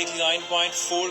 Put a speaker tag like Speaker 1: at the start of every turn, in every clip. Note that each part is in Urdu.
Speaker 1: 89.4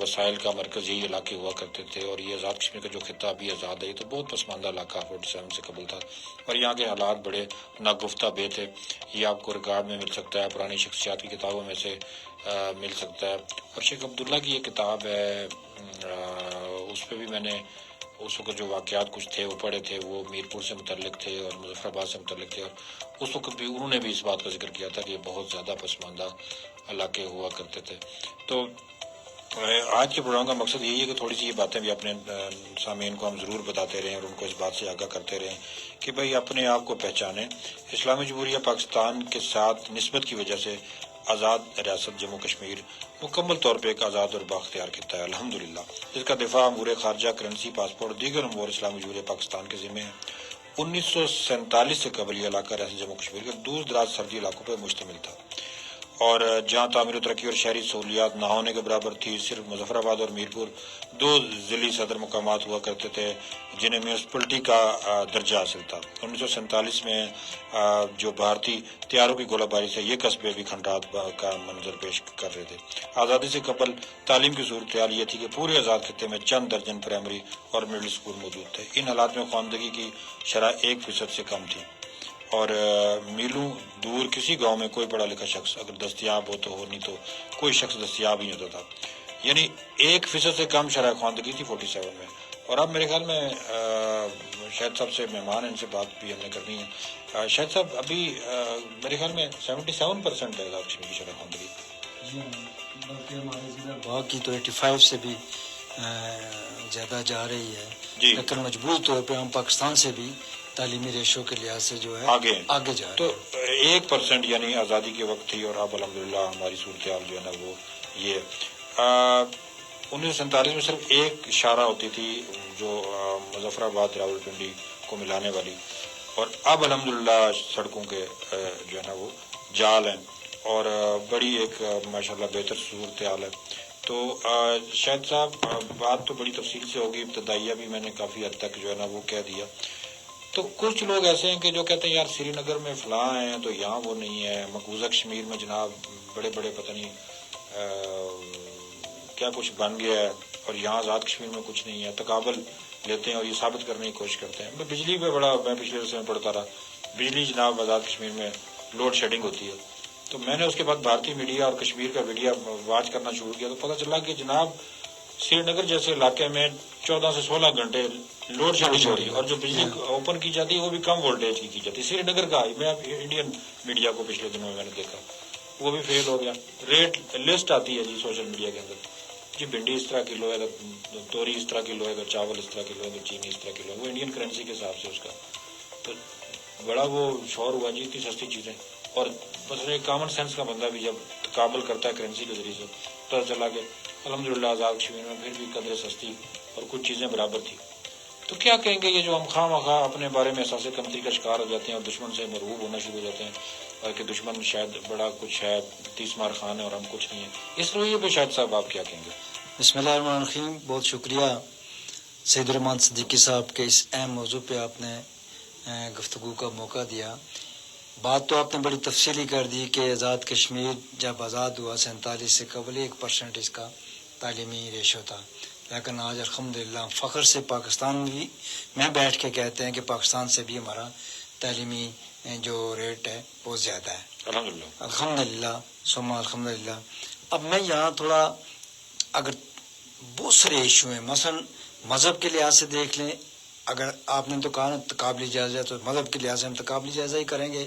Speaker 2: وسائل کا مرکز یہی علاقے ہوا کرتے تھے، اور یہ آزاد کشمیر کا جو خطہ ابھی آزاد ہے یہ تو بہت پسماندہ علاقہ 47 سے قبل تھا، اور یہاں کے حالات بڑے ناگفتہ بے تھے۔ یہ آپ کو ریکارڈ میں مل سکتا ہے، پرانی شخصیات کی کتابوں میں سے مل سکتا ہے، اور شیخ عبداللہ کی یہ کتاب ہے، اس پہ بھی میں نے اس وقت جو واقعات کچھ تھے وہ پڑھے تھے، وہ میرپور سے متعلق تھے اور مظفر آباد سے متعلق تھے، اور اس وقت بھی انہوں نے بھی اس بات کا ذکر کیا تھا کہ یہ بہت زیادہ پسماندہ علاقے ہوا کرتے تھے۔ تو آج کے پروگرام کا مقصد یہی ہے کہ تھوڑی سی یہ باتیں بھی اپنے سامعین کو ہم ضرور بتاتے رہیں اور ان کو اس بات سے آگاہ کرتے رہیں کہ بھئی اپنے آپ کو پہچانیں۔ اسلامی جمہوریہ پاکستان کے ساتھ نسبت کی وجہ سے آزاد ریاست جموں کشمیر مکمل طور پہ ایک آزاد اور بااختیار خطہ ہے الحمدللہ، جس کا دفاع امور خارجہ، کرنسی، پاسپورٹ، دیگر امور اسلامی جمہوریہ پاکستان کے ذمہ ہے۔ 1947 سے قبل یہ علاقہ ریاست جموں کشمیر کے دور دراز سرحدی علاقوں پر مشتمل تھا، اور جہاں تعمیر و ترقی اور شہری سہولیات نہ ہونے کے برابر تھی، صرف مظفر آباد اور میرپور دو ضلعی صدر مقامات ہوا کرتے تھے جنہیں میونسپلٹی کا درجہ حاصل تھا۔ 1947 میں جو بھارتی طیاروں کی گولہ باری سے یہ قصبے بھی کھنڈرات کا منظر پیش کر رہے تھے۔ آزادی سے قبل تعلیم کی صورتحال یہ تھی کہ پورے آزاد خطے میں چند درجن پرائمری اور مڈل اسکول موجود تھے۔ ان حالات میں خواندگی کی شرح 1% سے کم تھی، اور میلوں دور کسی گاؤں میں کوئی پڑھا لکھا شخص اگر دستیاب ہو تو ہو، نہیں تو کوئی شخص دستیاب ہی ہوتا تھا، یعنی 1% سے کم شرح خواندگی تھی 47 میں۔ اور اب میرے خیال میں شاہد صاحب سے مہمان ہیں، ان سے بات بھی ہم نے کرنی ہے۔ شاہد صاحب، ابھی میرے خیال میں 77% ہے آزاد کشمیر کی شرح خواندگی۔
Speaker 3: بلکہ ہمارے ضلع باغ کی تو 85 سے بھی زیادہ جا رہی ہے
Speaker 2: جی،
Speaker 3: لیکن مجبور طور پہ ہم پاکستان سے بھی تعلیمی ریشو کے لحاظ سے جو ہے
Speaker 2: آگے
Speaker 3: جا رہے
Speaker 2: تو
Speaker 3: ہیں۔
Speaker 2: 1% یعنی آزادی کے وقت تھی، اور اب الحمدللہ ہماری صورتحال جو ہے نا وہ یہ 1947 میں صرف ایک اشارہ ہوتی تھی جو مظفر آباد راولپنڈی کو ملانے والی، اور اب الحمدللہ سڑکوں کے جو ہے نا وہ جال ہیں، اور بڑی ایک ماشاءاللہ بہتر صورتحال ہے۔ تو شاہد صاحب، بات تو بڑی تفصیل سے ہوگی، ابتدائیہ بھی میں نے کافی حد تک جو ہے نا وہ کہہ دیا۔ تو کچھ لوگ ایسے ہیں کہ جو کہتے ہیں یار سری نگر میں فلاں ہیں تو یہاں وہ نہیں ہے، مقبوضہ کشمیر میں جناب بڑے بڑے پتہ نہیں کیا کچھ بن گیا ہے، اور یہاں آزاد کشمیر میں کچھ نہیں ہے۔ تقابل لیتے ہیں اور یہ ثابت کرنے کی کوشش کرتے ہیں۔ بجلی پہ میں پچھلے عرصے میں پڑھتا رہا، بجلی جناب آزاد کشمیر میں لوڈ شیڈنگ ہوتی ہے، تو میں نے اس کے بعد بھارتی میڈیا اور کشمیر کا میڈیا واچ کرنا شروع کیا، تو پتہ چلا کہ جناب سری نگر جیسے علاقے میں 14 سے 16 گھنٹے لوڈ شیڈنگ ہو رہی ہے، اور جو بجلی اوپن کی جاتی ہے وہ بھی کم وولٹیج کی جاتی ہے۔ سری نگر کا میں انڈین میڈیا کو پچھلے دنوں میں نے دیکھا، وہ بھی فیل ہو گیا۔ ریٹ لسٹ آتی ہے جی سوشل میڈیا کے اندر، جی بھنڈی اس طرح کلو ہے، توری اس طرح کلو ہے، چاول اس طرح کلو ہے، چینی اس طرح کلو ہے، وہ انڈین کرنسی کے حساب سے اس کا، تو بڑا وہ شور ہوا جی اتنی سستی چیزیں۔ اور مثلا کامن سینس کا بندہ بھی جب تقابل کرتا ہے کرنسی کے ذریعے سے، پتہ چلا کہ الحمدللہ آزاد کشمیر میں پھر بھی قدر سستی اور کچھ چیزیں برابر تھی۔ تو کیا کہیں گے یہ جو ہم خواہ مخواہ اپنے بارے میں احساس کمتری کا شکار ہو جاتے ہیں اور دشمن سے مرعوب ہونا شروع ہو جاتے ہیں، اور کہ دشمن شاید بڑا کچھ ہے، 30 مار خان ہے اور ہم کچھ نہیں ہیں، اس رویے پہ شاہد صاحب آپ کیا کہیں گے؟
Speaker 3: بسم اللہ الرحمن الرحیم۔ بہت شکریہ سید الرحمان صدیقی صاحب کے اس اہم موضوع پہ آپ نے گفتگو کا موقع دیا۔ بات تو آپ نے بڑی تفصیلی کر دی کہ آزاد کشمیر جب آزاد ہوا 47 سے قبل 1% اس کا تعلیمی ریشو تھا، لیکن آج الحمدللہ فخر سے پاکستان میں بیٹھ کے کہتے ہیں کہ پاکستان سے بھی ہمارا تعلیمی جو ریٹ ہے بہت زیادہ ہے، الحمدللہ ثم الحمدللہ۔ اب میں یہاں تھوڑا، اگر بہت سارے ایشو ہیں، مثلا مذہب کے لحاظ سے دیکھ لیں، اگر آپ نے تو کہا نا تقابلی جائزہ، تو مذہب کے لحاظ سے ہم تقابلی جائزہ ہی کریں گے،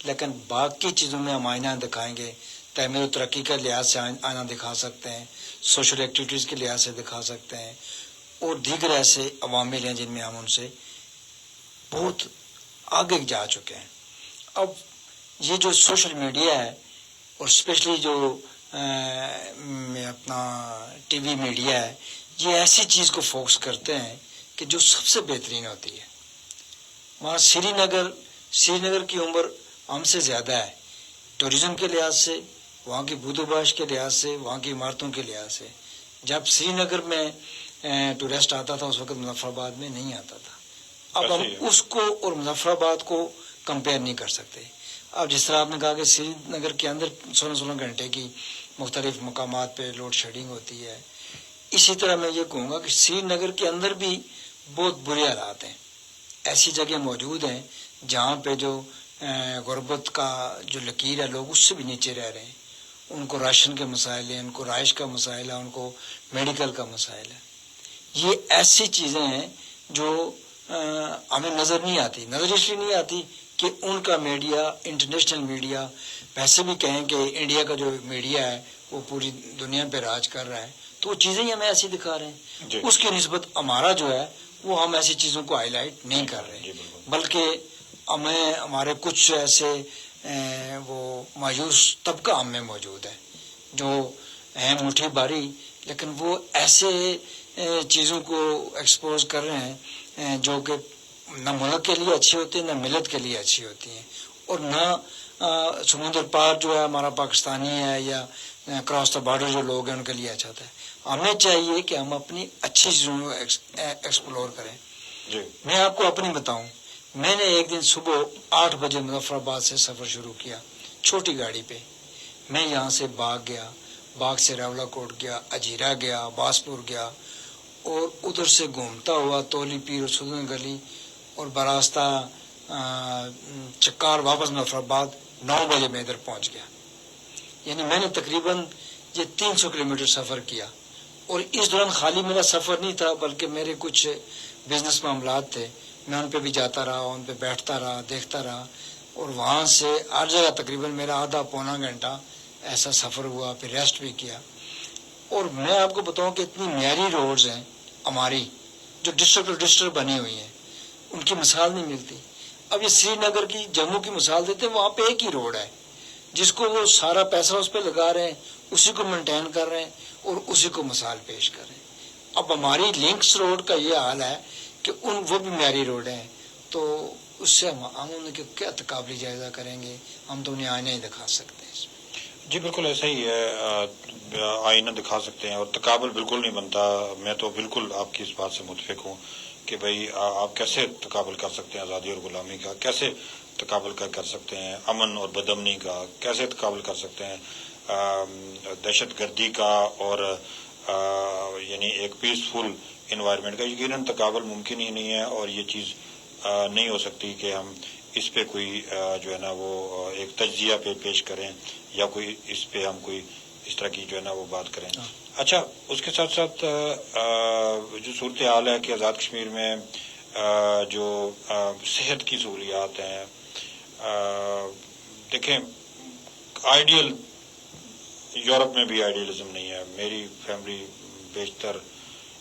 Speaker 3: لیکن باقی چیزوں میں ہم آئینہ دکھائیں گے۔ تعمیر و ترقی کا لحاظ سے آئینہ دکھا سکتے ہیں، سوشل ایکٹیویٹیز کے لحاظ سے دکھا سکتے ہیں، اور دیگر ایسے عوامل ہیں جن میں ہم ان سے بہت آگے جا چکے ہیں۔ اب یہ جو سوشل میڈیا ہے، اور اسپیشلی جو اپنا ٹی وی میڈیا ہے، یہ ایسی چیز کو فوکس کرتے ہیں کہ جو سب سے بہترین ہوتی ہے۔ وہاں سری نگر کی عمر ہم سے زیادہ ہے، ٹورزم کے لحاظ سے، وہاں کی بود و باش کے لحاظ سے، وہاں کی عمارتوں کے لحاظ سے۔ جب سری نگر میں ٹورسٹ آتا تھا اس وقت مظفر آباد میں نہیں آتا تھا۔ اب ہم اس کو اور مظفر آباد کو کمپیئر نہیں کر سکتے۔ اب جس طرح آپ نے کہا کہ سری نگر کے اندر 16 گھنٹے کی مختلف مقامات پہ لوڈ شیڈنگ ہوتی ہے، اسی طرح میں یہ کہوں گا کہ سری نگر کے اندر بھی بہت برے حالات ہیں. ایسی جگہ موجود ہیں جہاں پہ جو غربت کا جو لکیر ہے لوگ اس سے بھی نیچے رہ رہے ہیں. ان کو راشن کے مسائل ہیں, ان کو رہائش کا مسائل ہے, ان کو میڈیکل کا مسائل ہے. یہ ایسی چیزیں ہیں جو ہمیں نظر نہیں آتی. نظر اس لیے نہیں آتی کہ ان کا میڈیا, انٹرنیشنل میڈیا, ویسے بھی کہیں کہ انڈیا کا جو میڈیا ہے وہ پوری دنیا پہ راج کر رہا ہے, تو وہ چیزیں ہی ہمیں ایسی دکھا رہے ہیں
Speaker 2: جی.
Speaker 3: اس کی نسبت ہمارا جو ہے وہ ہم ایسی چیزوں کو ہائی لائٹ نہیں کر رہے, بلکہ ہمیں ہمارے کچھ ایسے وہ مایوس طبقہ ہم میں موجود ہے جو ہیں مٹھی بھاری, لیکن وہ ایسے چیزوں کو ایکسپوز کر رہے ہیں جو کہ نہ ملک کے لیے اچھی ہوتی ہیں, نہ ملت کے لیے اچھی ہوتی ہیں, اور نہ سمندر پار جو ہے ہمارا پاکستانی ہے یا کراس دا بارڈر جو لوگ ہیں ان کے لیے اچھا ہوتا ہے. ہمیں چاہیے کہ ہم اپنی اچھی چیزوں کو ایکسپلور کریں.
Speaker 2: جی.
Speaker 3: میں آپ کو اپنی بتاؤں, میں نے ایک دن صبح 8 بجے مظفر آباد سے سفر شروع کیا چھوٹی گاڑی پہ. میں یہاں سے باغ گیا, باغ سے راولا کوٹ گیا, اجیرا گیا, باسپور گیا, اور ادھر سے گھومتا ہوا تولی پیر اور سدن گلی اور براستہ چکار واپس مظفر آباد 9 بجے میں ادھر پہنچ گیا. یعنی میں نے تقریباً یہ 300 کلومیٹر سفر کیا, اور اس دوران خالی میرا سفر نہیں تھا بلکہ میرے کچھ بزنس معاملات تھے. میں ان پہ بھی جاتا رہا, ان پہ بیٹھتا رہا, دیکھتا رہا, اور وہاں سے ہر جگہ تقریباً میرا آدھا پونا گھنٹہ ایسا سفر ہوا, پھر ریسٹ بھی کیا. اور میں آپ کو بتاؤں کہ اتنی معیاری روڈز ہیں ہماری جو ڈسٹرکٹ ٹو ڈسٹرکٹ بنی ہوئی ہیں, ان کی مثال نہیں ملتی. اب یہ سری نگر کی, جموں کی مثال دیتے ہیں, وہاں پہ ایک ہی روڈ ہے جس کو وہ سارا پیسہ اس پہ لگا رہے ہیں, اسی کو مینٹین کر رہے ہیں اور اسی کو مثال پیش کر رہے ہیں. اب ہماری لنکس روڈ کا یہ حال ہے کہ وہ بھی معیاری روڈ ہیں, تو اس سے ہم ان کے کیا تقابلی جائزہ کریں گے؟ ہم تو انہیں آئینہ ہی دکھا سکتے ہیں.
Speaker 2: جی بالکل ایسا ہی ہے, آئینہ دکھا سکتے ہیں اور تقابل بالکل نہیں بنتا. میں تو بالکل آپ کی اس بات سے متفق ہوں کہ بھائی آپ کیسے تقابل کر سکتے ہیں آزادی اور غلامی کا, کیسے تقابل کر سکتے ہیں امن اور بدامنی کا, کیسے تقابل کر سکتے ہیں دہشت گردی کا اور یعنی ایک پیسفل انوائرمنٹ کا. یقیناً تقابل ممکن ہی نہیں ہے, اور یہ چیز نہیں ہو سکتی کہ ہم اس پہ کوئی جو ہے نا وہ ایک تجزیہ پہ پیش کریں یا کوئی اس پہ ہم کوئی اس طرح کی جو ہے نا وہ بات کریں. اچھا, اس کے ساتھ ساتھ جو صورتحال ہے کہ آزاد کشمیر میں جو صحت کی سہولیات ہیں, دیکھیں آئیڈیل یورپ میں بھی آئیڈیلزم نہیں ہے. میری فیملی بیشتر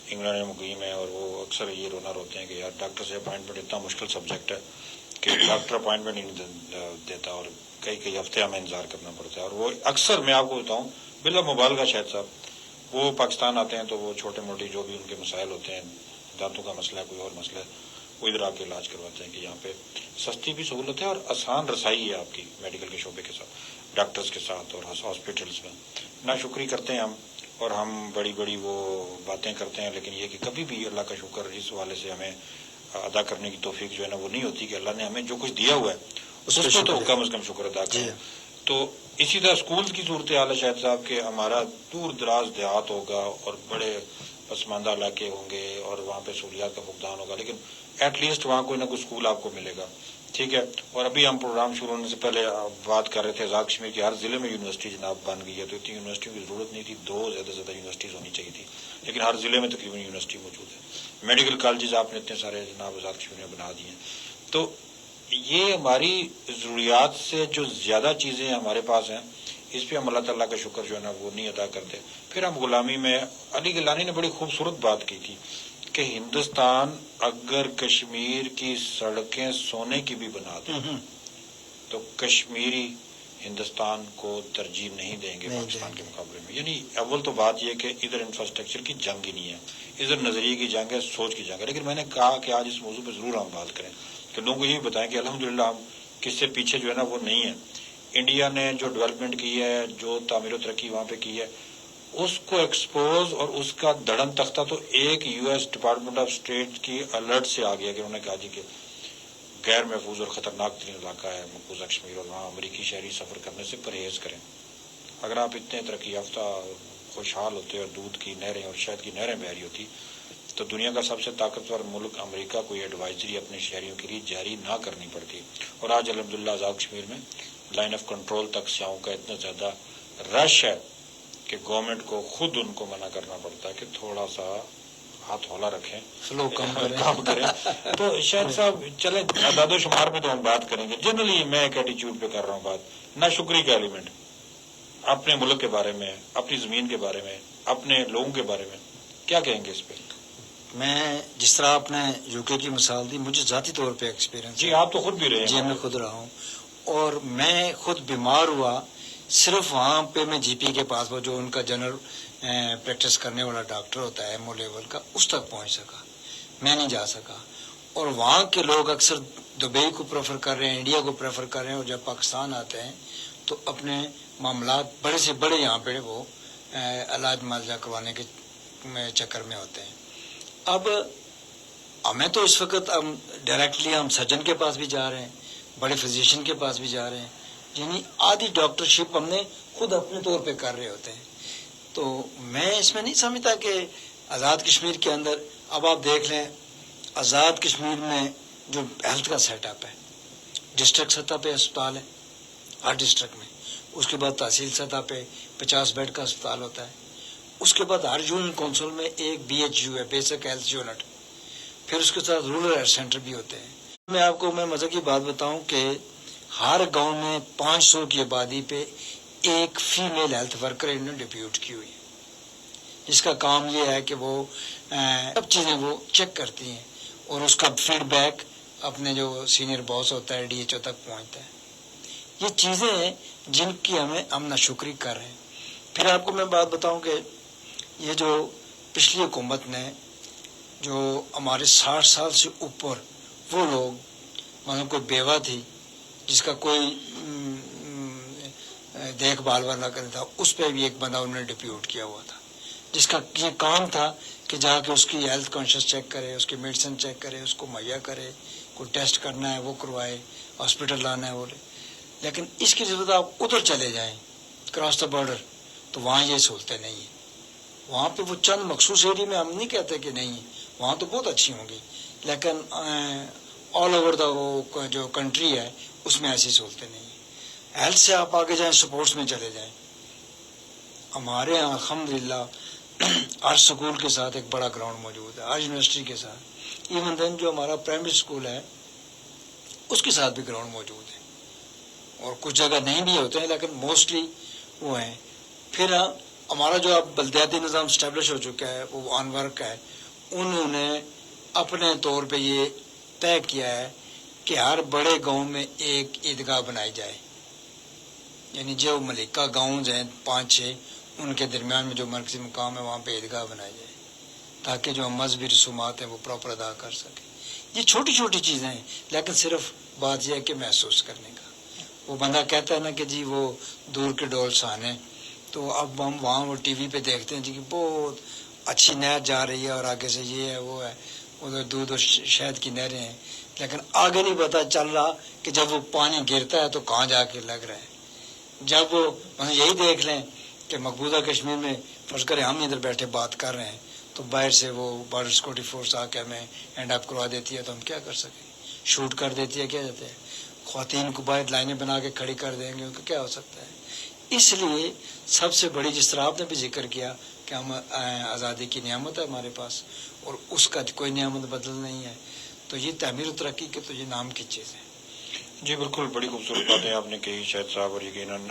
Speaker 2: انگلینڈ میں مقیم ہے, اور وہ اکثر یہ رونا روتے ہیں کہ یار ڈاکٹر سے اپائنٹمنٹ اتنا مشکل سبجیکٹ ہے کہ ڈاکٹر اپائنٹمنٹ ہی نہیں دیتا, اور کئی ہفتے ہمیں انتظار کرنا پڑتا ہے. اور وہ اکثر میں آپ کو بتاؤں بلا مبالغہ شاہد صاحب, وہ پاکستان آتے ہیں تو وہ چھوٹے موٹے جو بھی ان کے مسائل ہوتے ہیں, دانتوں کا مسئلہ ہے, کوئی اور مسئلہ ہے, وہ ادھر آ کے علاج کرواتے ہیں کہ یہاں پہ سستی بھی سہولت ہے اور آسان رسائی ہے آپ کی میڈیکل کے شعبے کے ساتھ, ڈاکٹرز کے ساتھ اور ہاسپٹلس میں. ناشکری کرتے ہیں ہم, اور ہم بڑی بڑی وہ باتیں کرتے ہیں, لیکن یہ کہ کبھی بھی اللہ کا شکر اس حوالے سے ہمیں ادا کرنے کی توفیق جو ہے نا وہ نہیں ہوتی کہ اللہ نے ہمیں جو کچھ دیا ہوا ہے اس کو تو کم از کم شکر ادا کریں. تو اسی طرح اسکول کی صورتحال ہے شاہد صاحب کہ ہمارا دور دراز دیہات ہوگا اور بڑے پسماندہ علاقے ہوں گے اور وہاں پہ سہولیات کا فقدان ہوگا, لیکن ایٹ لیسٹ وہاں کوئی نہ کوئی اسکول آپ کو ملے گا. ٹھیک ہے, اور ابھی ہم پروگرام شروع ہونے سے پہلے بات کر رہے تھے آزاد کشمیر کی ہر ضلع میں یونیورسٹی جناب بن گئی ہے, تو اتنی یونیورسٹیوں کی ضرورت نہیں تھی, 2 زیادہ سے زیادہ یونیورسٹیز ہونی چاہیے تھی, لیکن ہر ضلع میں تقریباً یونیورسٹی موجود ہے. میڈیکل کالجز آپ نے اتنے سارے جناب آزاد کشمیر میں بنا دیے ہیں. تو یہ ہماری ضروریات سے جو زیادہ چیزیں ہمارے پاس ہیں اس پہ ہم اللہ تعالیٰ کا شکر جو ہے نا وہ نہیں ادا کرتے. پھر ہم غلامی میں, علی گیلانی نے بڑی خوبصورت بات کی تھی کہ ہندوستان اگر کشمیر کی سڑکیں سونے کی بھی بنا دیں تو کشمیری ہندوستان کو ترجیح نہیں دیں گے پاکستان کے مقابلے میں. یعنی اول تو بات یہ کہ ادھر انفراسٹرکچر کی جنگ ہی نہیں ہے, ادھر نظریے کی جنگ ہے, سوچ کی جنگ ہے. لیکن میں نے کہا کہ آج اس موضوع پہ ضرور ہم بات کریں کہ لوگوں کو یہ بتائیں کہ الحمدللہ ہم کس سے پیچھے جو ہے نا وہ نہیں ہے. انڈیا نے جو ڈیولپمنٹ کی ہے, جو تعمیر و ترقی وہاں پہ کی ہے, اس کو ایکسپوز اور اس کا دڑن تختہ تو ایک U S department of state کی الرٹ سے آ گیا کہ انہوں نے کہا جی کہ غیر محفوظ اور خطرناک ترین علاقہ ہے مقبوضہ کشمیر, اور وہاں امریکی شہری سفر کرنے سے پرہیز کریں. اگر آپ اتنے ترقی یافتہ خوشحال ہوتے اور دودھ کی نہریں اور شہد کی نہریں بہ رہی ہوتی تو دنیا کا سب سے طاقتور ملک امریکہ کو یہ ایڈوائزری اپنے شہریوں کے لیے جاری نہ کرنی پڑتی. اور آج الحمدللہ آزاد کشمیر میں لائن آف کنٹرول تک سیاحوں کا اتنا زیادہ رش ہے کہ گورنمنٹ کو خود ان کو منع کرنا پڑتا ہے کہ تھوڑا سا ہاتھ ہولا رکھیں,
Speaker 3: فلو
Speaker 2: کام کریں. تو شاہد صاحب چلیں اعداد و شمار میں تو ہم بات کریں گے. جنرلی میں ایک ایٹیچیوڈ پہ کر رہا ہوں بات, ناشکری کا ایلیمنٹ اپنے ملک کے بارے میں, اپنی زمین کے بارے میں, اپنے لوگوں کے بارے میں کیا کہیں گے اس پہ؟
Speaker 3: میں جس طرح آپ نے یو کے کی مثال دی, مجھے ذاتی طور پہ ایکسپیرینس
Speaker 2: جی آپ تو خود بھی رہے ہیں.
Speaker 3: جی میں خود رہا ہوں, اور میں خود بیمار ہوا صرف وہاں پہ میں جی پی کے پاس وہ جو ان کا جنرل پریکٹس کرنے والا ڈاکٹر ہوتا ہے ایم او لیول کا, اس تک پہنچ سکا, میں نہیں جا سکا. اور وہاں کے لوگ اکثر دبئی کو پریفر کر رہے ہیں, انڈیا کو پریفر کر رہے ہیں, اور جب پاکستان آتے ہیں تو اپنے معاملات بڑے سے بڑے یہاں پہ وہ علاج معالجہ کروانے کے چکر میں ہوتے ہیں. اب ہمیں تو اس وقت ڈائریکٹلی ہم سرجن کے پاس بھی جا رہے ہیں, بڑے فزیشین کے پاس بھی جا رہے ہیں, یعنی آدھی ڈاکٹرشپ ہم نے خود اپنے طور پہ کر رہے ہوتے ہیں. تو میں اس میں نہیں سمجھتا کہ آزاد کشمیر کے اندر, اب آپ دیکھ لیں آزاد کشمیر میں جو ہیلتھ کا سیٹ اپ ہے, ڈسٹرکٹ سطح پہ اسپتال ہے ہر ڈسٹرکٹ میں, اس کے بعد تحصیل سطح پہ 50 بیڈ کا اسپتال ہوتا ہے, اس کے بعد ہر یونین کونسل میں ایک بی ایچ یو ہے, بیسک ہیلتھ یونٹ, پھر اس کے ساتھ رورل ہیلتھ سینٹر بھی ہوتے ہیں. میں آپ کو میں مزے کی بات بتاؤں کہ ہر گاؤں میں 500 کی آبادی پہ ایک فیمیل ہیلتھ ورکر انہوں نے ڈپیوٹ کی ہوئی ہے, جس کا کام یہ ہے کہ وہ سب چیزیں وہ چیک کرتی ہیں اور اس کا فیڈ بیک اپنے جو سینئر باس ہوتا ہے ڈی ایچ او تک پہنچتا ہے. یہ چیزیں ہیں جن کی ہم ناشکری کر رہے ہیں. پھر آپ کو میں بات بتاؤں کہ یہ جو پچھلی حکومت نے جو ہمارے 60 سال سے اوپر وہ لوگ, مطلب کوئی بیوہ تھی جس کا کوئی دیکھ بھال والا کرتا تھا, اس پہ بھی ایک بندہ انہوں نے ڈپیوٹ کیا ہوا تھا, جس کا یہ کام تھا کہ جا کے اس کی ہیلتھ کانشیس چیک کرے, اس کی میڈیسن چیک کرے, اس کو مہیا کرے, کوئی ٹیسٹ کرنا ہے وہ کروائے, ہاسپٹل لانا ہے وہ لے. لیکن اس کی ضرورت آپ ادھر چلے جائیں کراس دا بارڈر تو وہاں یہ سہولتیں نہیں ہیں. وہاں پہ وہ چند مخصوص ایریا میں ہم نہیں کہتے کہ نہیں, وہاں تو بہت اچھی ہوں گی, لیکن آل اوور دا جو کنٹری ہے اس میں ایسی سہولتیں نہیں ہیں. ہیلتھ سے آپ آگے جائیں, سپورٹس میں چلے جائیں. ہمارے یہاں الحمدللہ ہر سکول کے ساتھ ایک بڑا گراؤنڈ موجود ہے, ہر یونیورسٹی کے ساتھ, ایون دین جو ہمارا پرائمری اسکول ہے اس کے ساتھ بھی گراؤنڈ موجود ہے, اور کچھ جگہ نہیں بھی ہوتے ہیں لیکن موسٹلی وہ ہیں. پھر ہمارا جو اب بلدیاتی نظام اسٹیبلش ہو چکا ہے وہ آن ورک ہے, انہوں نے اپنے طور پہ یہ طے کیا ہے کہ ہر بڑے گاؤں میں ایک عیدگاہ بنائی جائے, یعنی جو ملکہ گاؤں ہیں 5-6 ان کے درمیان میں جو مرکزی مقام ہے وہاں پہ عیدگاہ بنائی جائے تاکہ جو مذہبی رسومات ہیں وہ پراپر ادا کر سکیں. یہ چھوٹی چھوٹی چیزیں ہیں, لیکن صرف بات یہ ہے کہ محسوس کرنے کا. وہ بندہ کہتا ہے نا کہ جی وہ دور کے ڈول سہانے, تو اب ہم وہاں وہ ٹی وی پہ دیکھتے ہیں جی کہ بہت اچھی نہر جا رہی ہے اور آگے سے یہ ہے وہ ہے, ادھر دودھ اور شہد کی نہریں ہیں, لیکن آگے نہیں پتہ چل رہا کہ جب وہ پانی گرتا ہے تو کہاں جا کے لگ رہا ہے. جب وہ یہی دیکھ لیں کہ مقبوضہ کشمیر میں فرض کریں ہم ادھر بیٹھے بات کر رہے ہیں تو باہر سے وہ بارڈر سیکورٹی فورس آ کے ہمیں ہینڈ اپ کروا دیتی ہے, تو ہم کیا کر سکیں, شوٹ کر دیتی ہے, کیا جاتے ہیں خواتین کو باہر لائنیں بنا کے کھڑی کر دیں گے, ان کا کیا ہو سکتا ہے. اس لیے سب سے بڑی, جس طرح آپ نے بھی ذکر کیا کہ ہم آزادی کی نعمت ہے ہمارے پاس اور اس کا کوئی نعمت بدل نہیں ہے, تو یہ تعمیر و ترقی کے تو یہ نام کی چیز ہے.
Speaker 2: جی بالکل, بڑی خوبصورت باتیں آپ نے کہی شاہد صاحب, اور یقیناً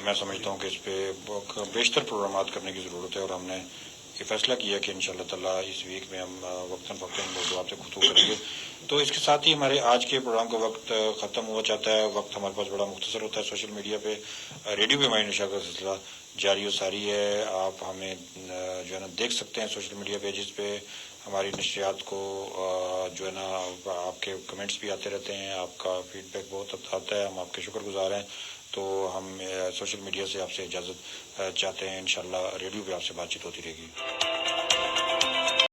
Speaker 2: میں سمجھتا ہوں کہ اس پہ بیشتر پروگرامات کرنے کی ضرورت ہے, اور ہم نے یہ فیصلہ کیا کہ انشاءاللہ تعالیٰ اس ویک میں ہم وقتاً فوقتاً موضوعات سے گفتگو کریں گے. تو اس کے ساتھ ہی ہمارے آج کے پروگرام کا وقت ختم ہوا چاہتا ہے. وقت ہمارے پاس بڑا مختصر ہوتا ہے. سوشل میڈیا پہ ریڈیو پہ ہماری نشریات کا سلسلہ جاری و ساری ہے. آپ ہمیں جو ہے نا دیکھ سکتے ہیں سوشل میڈیا پیجز پہ. ہماری نشریات کو جو ہے نا آپ کے کمنٹس بھی آتے رہتے ہیں, آپ کا فیڈ بیک بہت آتا ہے, ہم آپ کے شکر گزار ہیں. تو ہم سوشل میڈیا سے آپ سے اجازت چاہتے ہیں, انشاءاللہ ریڈیو پہ آپ سے بات چیت ہوتی رہے گی.